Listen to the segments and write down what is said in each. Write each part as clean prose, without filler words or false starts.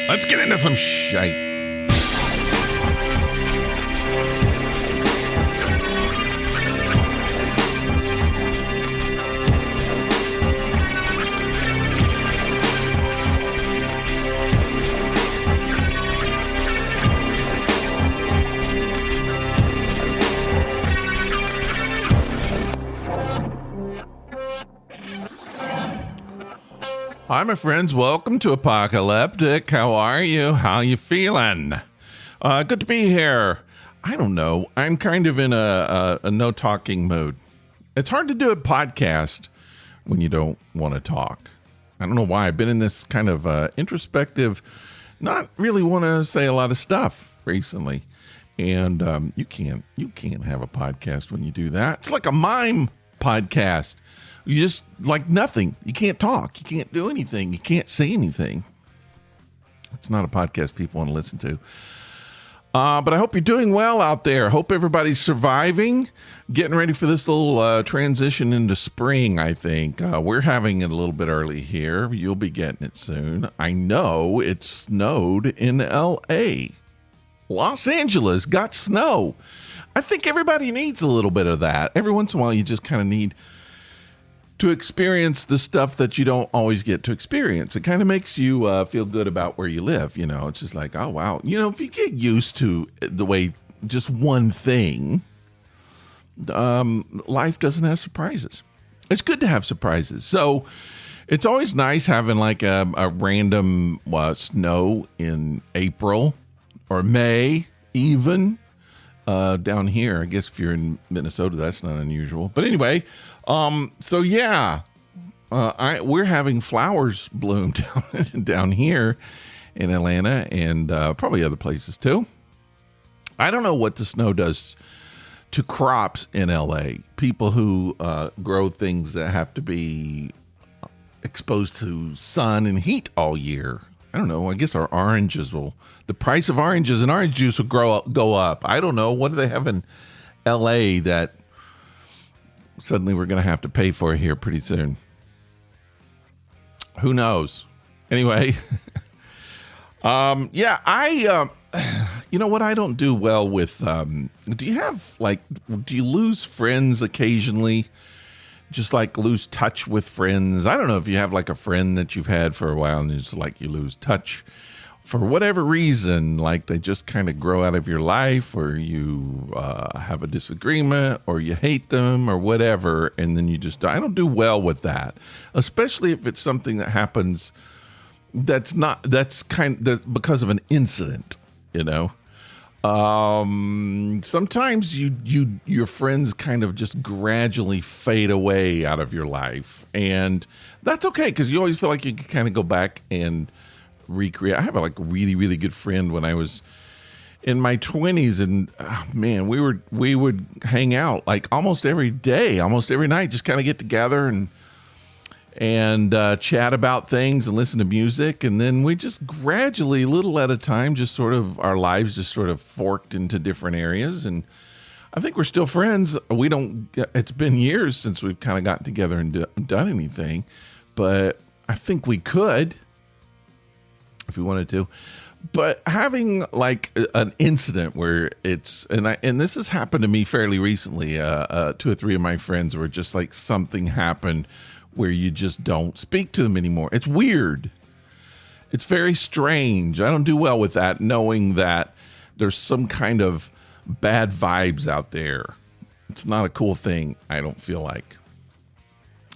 Let's get into some shite. Hi, my friends. Welcome to Apocalyptic. How are you? How you feeling? Good to be here. I don't know. I'm kind of in a no talking mood. It's hard to do a podcast when you don't want to talk. I don't know why. I've been in this kind of introspective, not really want to say a lot of stuff recently. And you can't have a podcast when you do that. It's like a mime podcast. You just like nothing. You can't talk. You can't do anything. You can't say anything. It's not a podcast people want to listen to. But I hope you're doing well out there. Hope everybody's surviving. Getting ready for this little transition into spring, I think. We're having it a little bit early here. You'll be getting it soon. I know it snowed in L.A. Los Angeles got snow. I think everybody needs a little bit of that. Every once in a while, you just kind of need to experience the stuff that you don't always get to experience. It kind of makes you feel good about where you live. You know, it's just like, oh, wow. You know, if you get used to the way just one thing, life doesn't have surprises. It's good to have surprises. So it's always nice having like a random snow in April or May even. Down here, I guess if you're in Minnesota, that's not unusual. But anyway, so yeah, we're having flowers bloom down here in Atlanta and probably other places too. I don't know what the snow does to crops in LA. People who grow things that have to be exposed to sun and heat all year. I don't know. I guess our oranges the price of oranges and orange juice will go up. I don't know. What do they have in LA that suddenly we're going to have to pay for here pretty soon? Who knows? Anyway, yeah, you know what? I don't do well with, do you lose friends occasionally? Just like lose touch with friends. I don't know if you have like a friend that you've had for a while and it's like you lose touch for whatever reason, like they just kind of grow out of your life, or you have a disagreement, or you hate them, or whatever, and then I don't do well with that, especially if it's something that happens that's because of an incident, you know. Sometimes your friends kind of just gradually fade away out of your life, and that's okay because you always feel like you can kind of go back and recreate. I have a really, really good friend when I was in my 20s, and man, we would hang out like almost every day, almost every night, just kind of get together and chat about things and listen to music. And then we just gradually, little at a time, just sort of our lives just sort of forked into different areas. And I think we're still friends. It's been years since we've kind of gotten together and done anything, but I think we could if we wanted to. But having like an incident where and this has happened to me fairly recently, 2 or 3 of my friends were just like something happened where you just don't speak to them anymore. It's weird. It's very strange. I don't do well with that, knowing that there's some kind of bad vibes out there. It's not a cool thing, I don't feel like.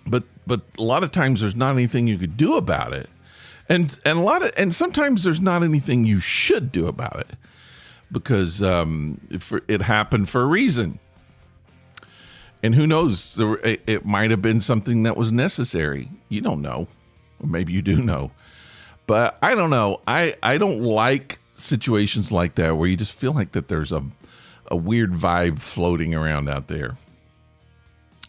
But a lot of times there's not anything you could do about it. And sometimes there's not anything you should do about it, because it happened for a reason. And who knows, it might have been something that was necessary. You don't know. Or maybe you do know. But I don't know. I don't like situations like that where you just feel like that there's a weird vibe floating around out there.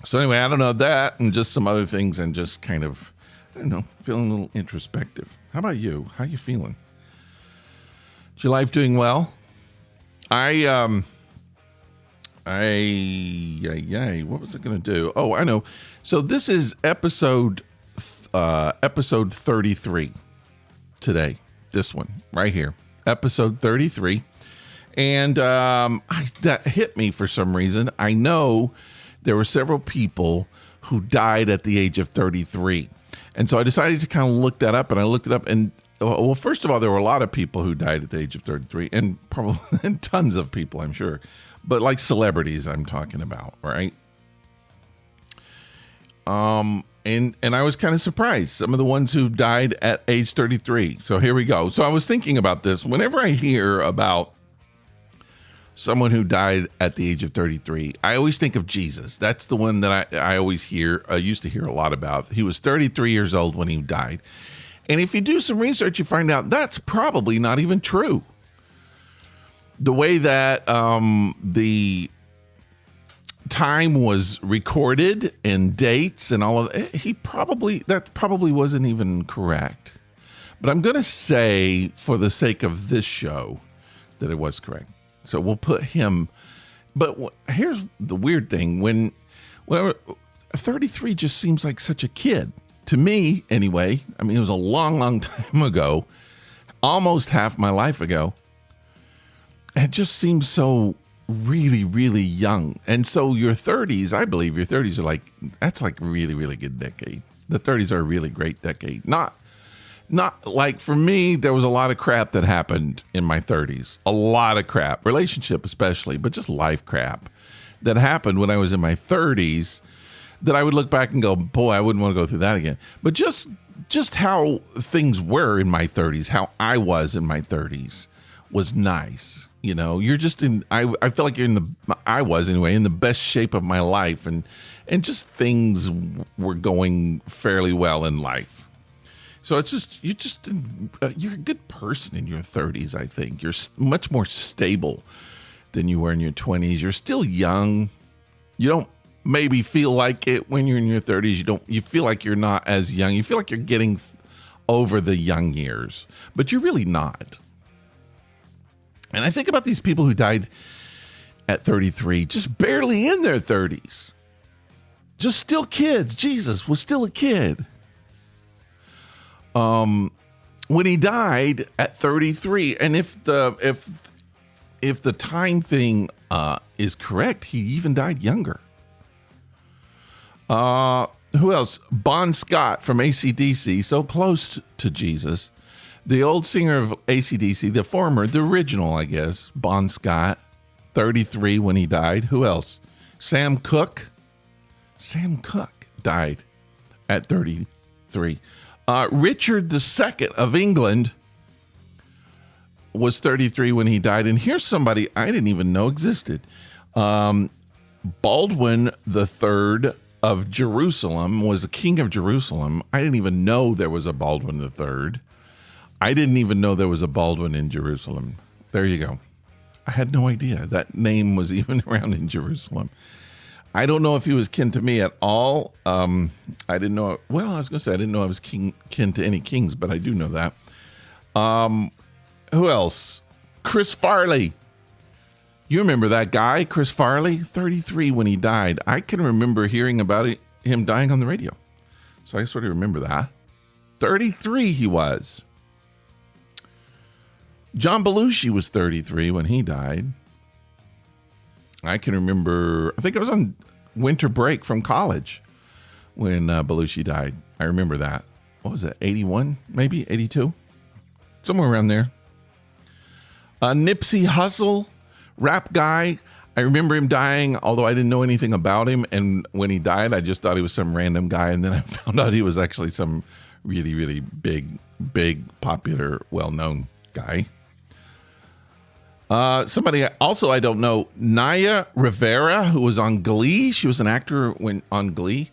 So anyway, I don't know that and just some other things, and just kind of, I don't know, feeling a little introspective. How about you? How you feeling? Is your life doing well? What was I going to do? Oh, I know. So this is episode 33 today. This one right here, episode 33. And that hit me for some reason. I know there were several people who died at the age of 33. And so I decided to kind of look that up, and I looked it up. And well, first of all, there were a lot of people who died at the age of 33, and probably and tons of people, I'm sure. But like celebrities I'm talking about, right? And I was kind of surprised, some of the ones who died at age 33. So here we go. So I was thinking about this. Whenever I hear about someone who died at the age of 33, I always think of Jesus. That's the one that I always hear, used to hear a lot about. He was 33 years old when he died. And if you do some research, you find out that's probably not even true. The way that the time was recorded and dates and all of that, that probably wasn't even correct. But I'm going to say, for the sake of this show, that it was correct. So we'll put him. But here's the weird thing: whenever 33 just seems like such a kid to me, anyway. I mean, it was a long, long time ago, almost half my life ago. It just seems so really, really young. And so your 30s, I believe your 30s are that's like a really, really good decade. The 30s are a really great decade. Not like, for me, there was a lot of crap that happened in my 30s. A lot of crap, relationship especially, but just life crap that happened when I was in my 30s that I would look back and go, boy, I wouldn't want to go through that again. But just how things were in my 30s, how I was in my 30s was nice. You know, you're just I feel like I was anyway, in the best shape of my life, and just things were going fairly well in life. So it's just, you're a good person in your 30s, I think. You're much more stable than you were in your 20s. You're still young. You don't maybe feel like it when you're in your 30s. You feel like you're not as young. You feel like you're getting over the young years, but you're really not. And I think about these people who died at 33, just barely in their 30s. Just still kids. Jesus was still a kid. When he died at 33, and if the time thing is correct, he even died younger. Who else? Bon Scott from AC/DC, so close to Jesus. The old singer of AC/DC, the original, I guess, Bon Scott, 33 when he died. Who else? Sam Cooke. Sam Cooke died at 33. Richard II of England was 33 when he died. And here's somebody I didn't even know existed. Baldwin III of Jerusalem was the king of Jerusalem. I didn't even know there was a Baldwin III. I didn't even know there was a Baldwin in Jerusalem. There you go. I had no idea that name was even around in Jerusalem. I don't know if he was kin to me at all. I didn't know. Well, I was going to say I didn't know I was kin to any kings, but I do know that. Who else? Chris Farley. You remember that guy, Chris Farley? 33 when he died. I can remember hearing about him dying on the radio. So I sort of remember that. 33 he was. John Belushi was 33 when he died. I can remember, I think I was on winter break from college when Belushi died. I remember that. What was it, 81, maybe 82? Somewhere around there. Nipsey Hussle, rap guy. I remember him dying, although I didn't know anything about him. And when he died, I just thought he was some random guy. And then I found out he was actually some really, really big, popular, well-known guy. Somebody also I don't know, Naya Rivera, who was on Glee. She was an actor on Glee.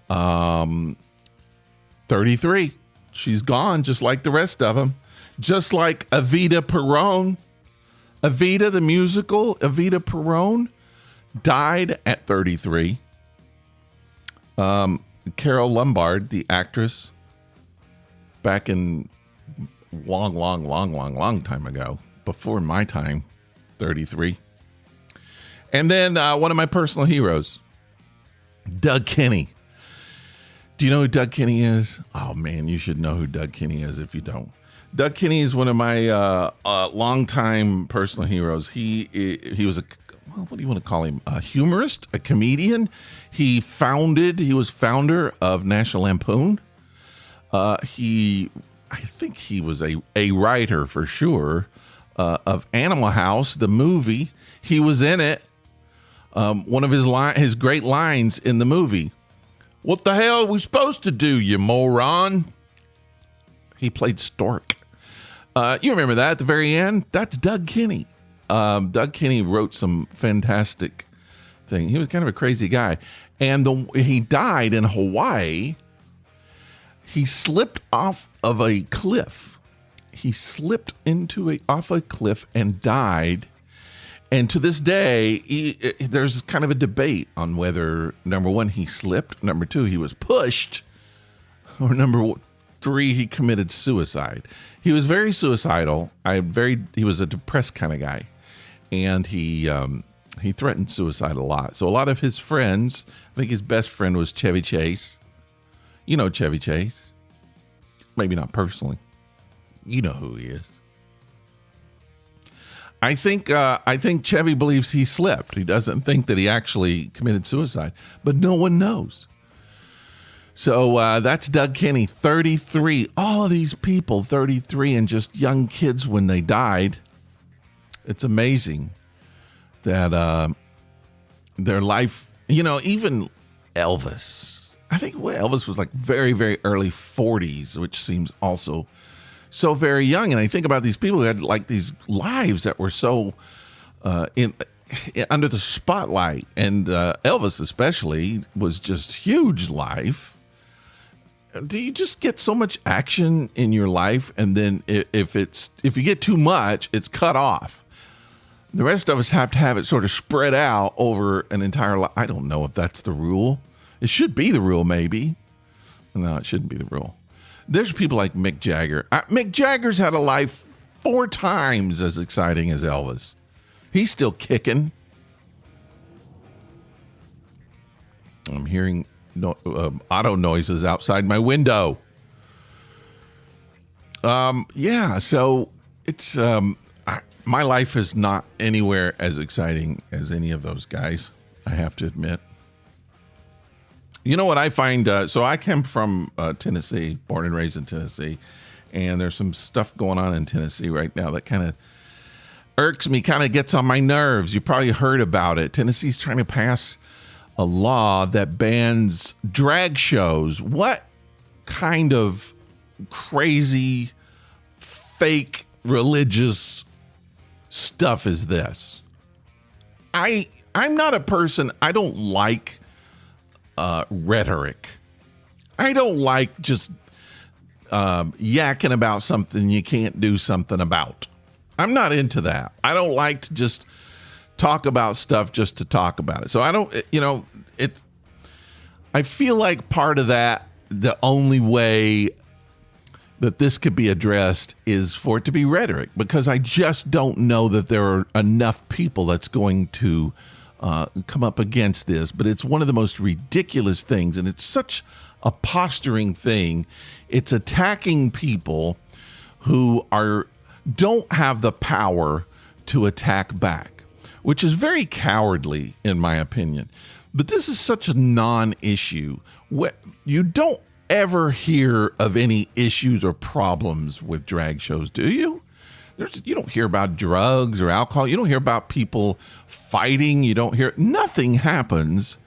33. She's gone, just like the rest of them. Just like Evita Peron. Evita, the musical, Evita Peron, died at 33. Carol Lombard, the actress, back in long time ago, before my time, 33. And then one of my personal heroes, Doug Kenny. Do you know who Doug Kenny is? Oh, man, you should know who Doug Kenny is if you don't. Doug Kinney is one of my longtime personal heroes. He was what do you want to call him? A humorist, a comedian. He was founder of National Lampoon. I think he was a writer for sure of Animal House, the movie. He was in it. One of his great lines in the movie: "What the hell are we supposed to do, you moron?" He played Stork. You remember that at the very end? That's Doug Kinney. Doug Kinney wrote some fantastic thing. He was kind of a crazy guy. And he died in Hawaii. He slipped off of a cliff. He slipped off a cliff and died. And to this day, there's kind of a debate on whether, number one, he slipped, number two, he was pushed, or number three, he committed suicide. He was very suicidal. He was a depressed kind of guy, and he threatened suicide a lot. So a lot of his friends, I think his best friend was Chevy Chase. You know Chevy Chase, maybe not personally. You know who he is. I think Chevy believes he slipped. He doesn't think that he actually committed suicide, but no one knows. So that's Doug Kinney, 33. All of these people, 33, and just young kids when they died. It's amazing that their life, even Elvis. I think Elvis was like very, very early 40s, which seems also so very young. And I think about these people who had like these lives that were so under the spotlight. And Elvis especially was just huge life. Do you just get so much action in your life, and then if you get too much, it's cut off? The rest of us have to have it sort of spread out over an entire life. I don't know if that's the rule. It should be the rule, maybe. No, it shouldn't be the rule. There's people like Mick Jagger. Mick Jagger's had a life 4 times as exciting as Elvis. He's still kicking. I'm hearing auto noises outside my window. So it's my life is not anywhere as exciting as any of those guys, I have to admit. You know what I find? So I came from Tennessee, born and raised in Tennessee, and there's some stuff going on in Tennessee right now that kind of irks me, kind of gets on my nerves. You probably heard about it. Tennessee's trying to pass a law that bans drag shows. What kind of crazy, fake religious stuff is this? I'm not a person, I don't like rhetoric. I don't like just yakking about something you can't do something about. I'm not into that. I don't like to just talk about stuff just to talk about it. So I don't, I feel like part of that, the only way that this could be addressed is for it to be rhetoric, because I just don't know that there are enough people that's going to come up against this. But it's one of the most ridiculous things, and it's such a posturing thing. It's attacking people who don't have the power to attack back, which is very cowardly in my opinion. But this is such a non-issue. You don't ever hear of any issues or problems with drag shows, do you? You don't hear about drugs or alcohol. You don't hear about people fighting. Nothing happens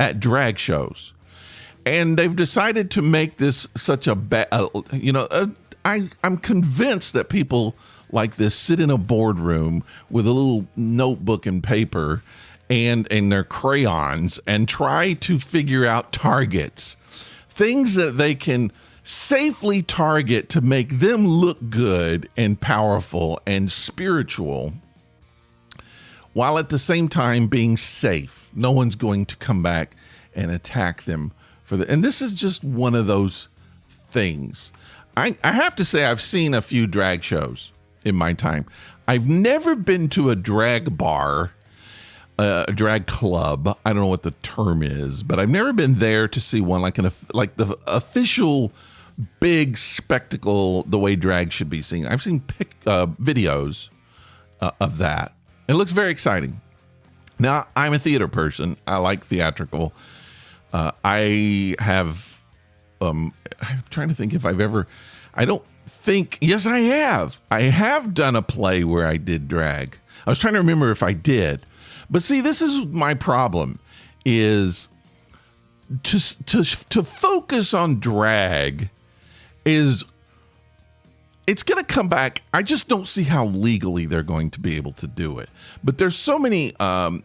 at drag shows. And they've decided to make this such a bad, I'm convinced that people like this sit in a boardroom with a little notebook and paper and their crayons and try to figure out targets, things that they can safely target to make them look good and powerful and spiritual, while at the same time being safe. No one's going to come back and attack them and this is just one of those things. I have to say, I've seen a few drag shows in my time. I've never been to a drag bar, a drag club. I don't know what the term is, but I've never been there to see one like the official big spectacle the way drag should be seen. I've seen videos of that. It looks very exciting. Now, I'm a theater person. I like theatrical. I'm trying to think if I've ever, I don't think, yes, I have. I have done a play where I did drag. I was trying to remember if I did. But see, this is my problem, is to focus on drag is, it's going to come back. I just don't see how legally they're going to be able to do it. But there's so many,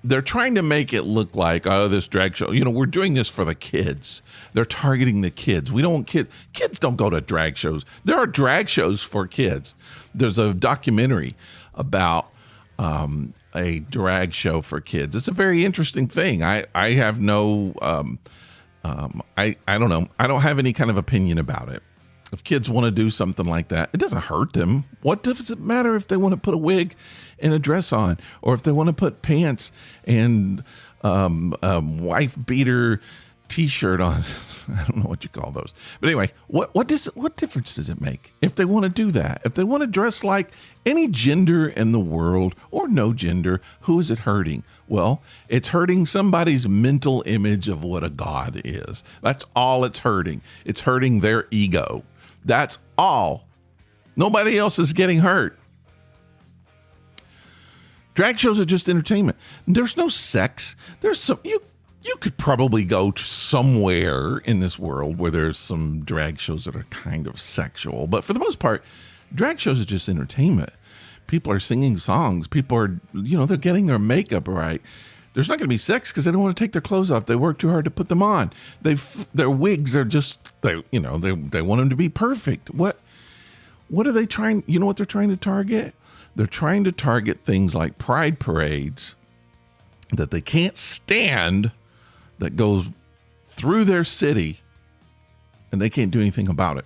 they're trying to make it look like, oh, this drag show, we're doing this for the kids. They're targeting the kids. We don't want kids. Kids don't go to drag shows. There are drag shows for kids. There's a documentary about a drag show for kids. It's a very interesting thing. I have no, I don't know. I don't have any kind of opinion about it. If kids want to do something like that, it doesn't hurt them. What does it matter if they want to put a wig and a dress on, or if they want to put pants and wife beater T-shirt on? I don't know what you call those, but anyway, what difference does it make if they want to do that? If they want to dress like any gender in the world or no gender, who is it hurting? Well, it's hurting somebody's mental image of what a god is. That's all it's hurting. It's hurting their ego. That's all. Nobody else is getting hurt. Drag shows are just entertainment. There's no sex. There's some, you could probably go to somewhere in this world where there's some drag shows that are kind of sexual. But for the most part, drag shows are just entertainment. People are singing songs. People are, they're getting their makeup right. There's not going to be sex because they don't want to take their clothes off. They work too hard to put them on. Their wigs are just, they want them to be perfect. What are they trying? You know what they're trying to target? They're trying to target things like pride parades that they can't stand, that goes through their city, and they can't do anything about it.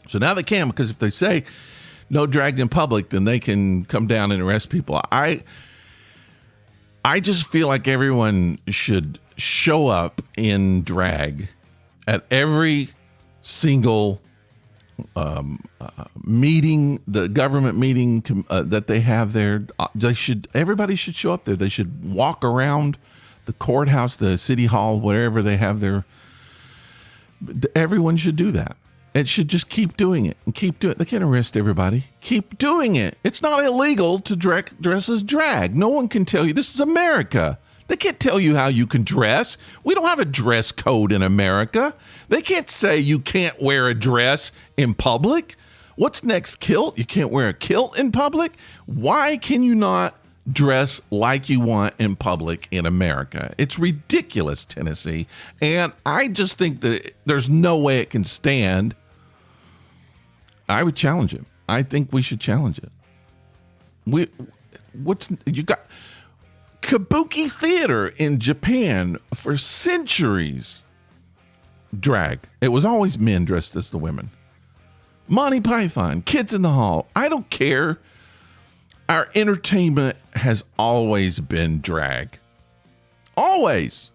So now they can, because if they say no drag in public, then they can come down and arrest people. I just feel like everyone should show up in drag at every single meeting, the government meeting that they have there. Everybody should show up there. They should walk around the courthouse, the city hall, wherever they have their. Everyone should do that. It should just keep doing it and keep doing it. They can't arrest everybody. Keep doing it. It's not illegal to dress as drag. No one can tell you. This is America. They can't tell you how you can dress. We don't have a dress code in America. They can't say you can't wear a dress in public. What's next? Kilt? You can't wear a kilt in public? Why can you not dress like you want in public in America? It's ridiculous, Tennessee. And I just think that there's no way it can stand. I would challenge it. I think we should challenge it. You got kabuki theater in Japan for centuries. Drag. It was always men dressed as the women. Monty Python, Kids in the Hall. I don't care. Our entertainment has always been drag. Always.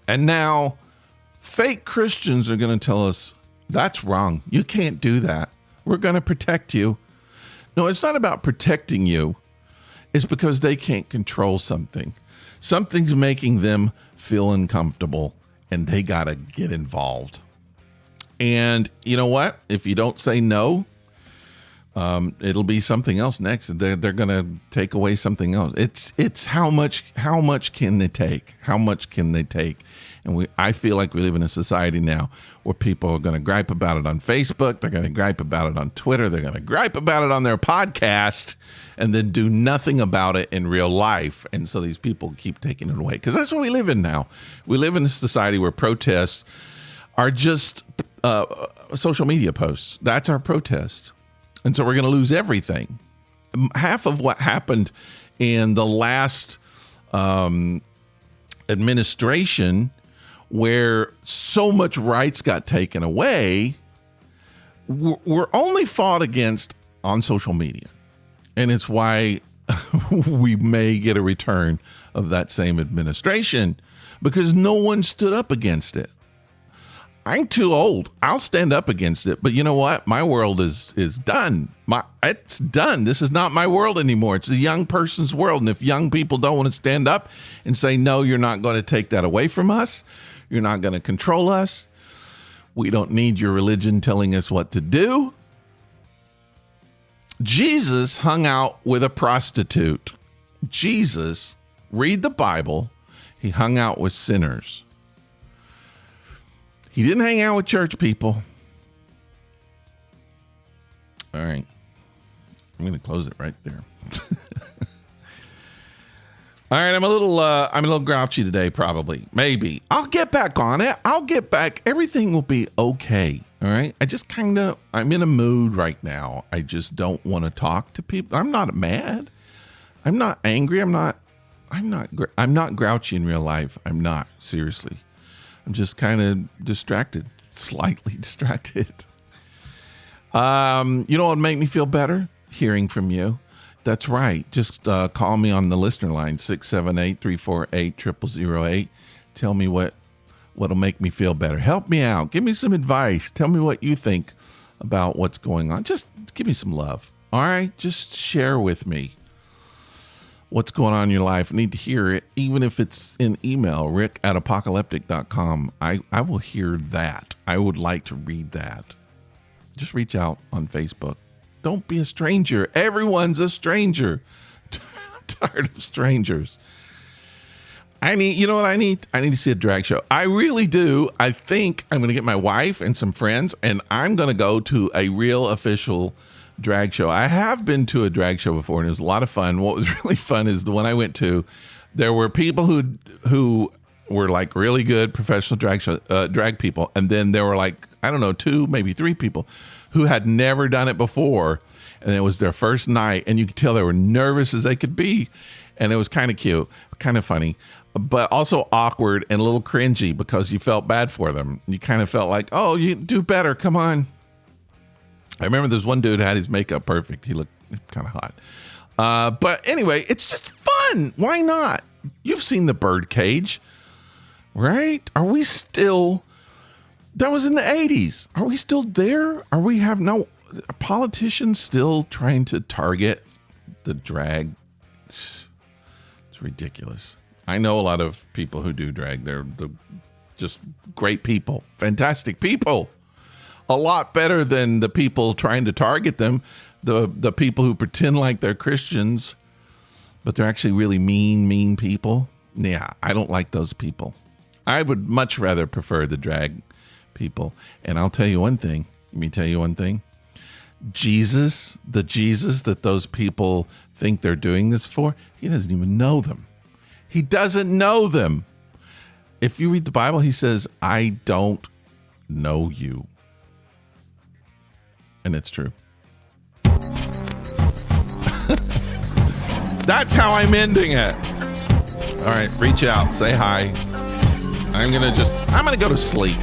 And now fake Christians are going to tell us that's wrong. You can't do that. We're going to protect you. No, it's not about protecting you. It's because they can't control something. Something's making them feel uncomfortable, and they got to get involved. And you know what? If you don't say no, it'll be something else next. They're going to take away something else. It's how much can they take? How much can they take? And I feel like we live in a society now where people are going to gripe about it on Facebook. They're going to gripe about it on Twitter. They're going to gripe about it on their podcast and then do nothing about it in real life. And so these people keep taking it away, because that's what we live in now. We live in a society where protests are just social media posts. That's our protest. And so we're going to lose everything. Half of what happened in the last administration, where so much rights got taken away, were only fought against on social media. And it's why we may get a return of that same administration, because no one stood up against it. I'm too old. I'll stand up against it. But you know what? My world is done. It's done. This is not my world anymore. It's a young person's world. And if young people don't want to stand up and say, no, you're not going to take that away from us. You're not going to control us. We don't need your religion telling us what to do. Jesus hung out with a prostitute. Jesus, read the Bible. He hung out with sinners. He didn't hang out with church people. All right. I'm going to close it right there. All right. I'm a little grouchy today, probably. Maybe. I'll get back on it. I'll get back. Everything will be okay. All right. I'm in a mood right now. I just don't want to talk to people. I'm not mad. I'm not angry. I'm not grouchy in real life. I'm not, seriously. I'm just kind of distracted, slightly distracted. You know what would make me feel better? Hearing from you. That's right. Just call me on the listener line, 678-348-0008. Tell me what'll make me feel better. Help me out. Give me some advice. Tell me what you think about what's going on. Just give me some love. All right? Just share with me what's going on in your life. I need to hear it, even if it's in email, rick@apocalyptic.com. I will hear that. I would like to read that. Just reach out on Facebook. Don't be a stranger. Everyone's a stranger. I'm tired of strangers. You know what I need? I need to see a drag show. I really do. I think I'm going to get my wife and some friends, and I'm going to go to a real official drag show. I have been to a drag show before, and it was a lot of fun. What was really fun is the one I went to. There were people who were like really good professional drag people, and then there were like, I don't know, 2, maybe 3 people who had never done it before, and it was their first night, and you could tell they were nervous as they could be, and it was kind of cute, kind of funny, but also awkward and a little cringy because you felt bad for them. You kind of felt like, oh, you do better, come on. I remember there's one dude who had his makeup perfect. He looked kind of hot. But anyway, it's just fun. Why not? You've seen the Birdcage, right? Are we still... That was in the 80s. Are we still there? Are politicians still trying to target the drag? It's ridiculous. I know a lot of people who do drag. They're just great people. Fantastic people. A lot better than the people trying to target them. The people who pretend like they're Christians, but they're actually really mean people. Yeah, I don't like those people. I would much rather prefer the drag people. And I'll tell you one thing. Let me tell you one thing. Jesus, the Jesus that those people think they're doing this for, he doesn't even know them. He doesn't know them. If you read the Bible, he says, I don't know you. And it's true. That's how I'm ending it. All right, reach out, say hi. I'm gonna go to sleep.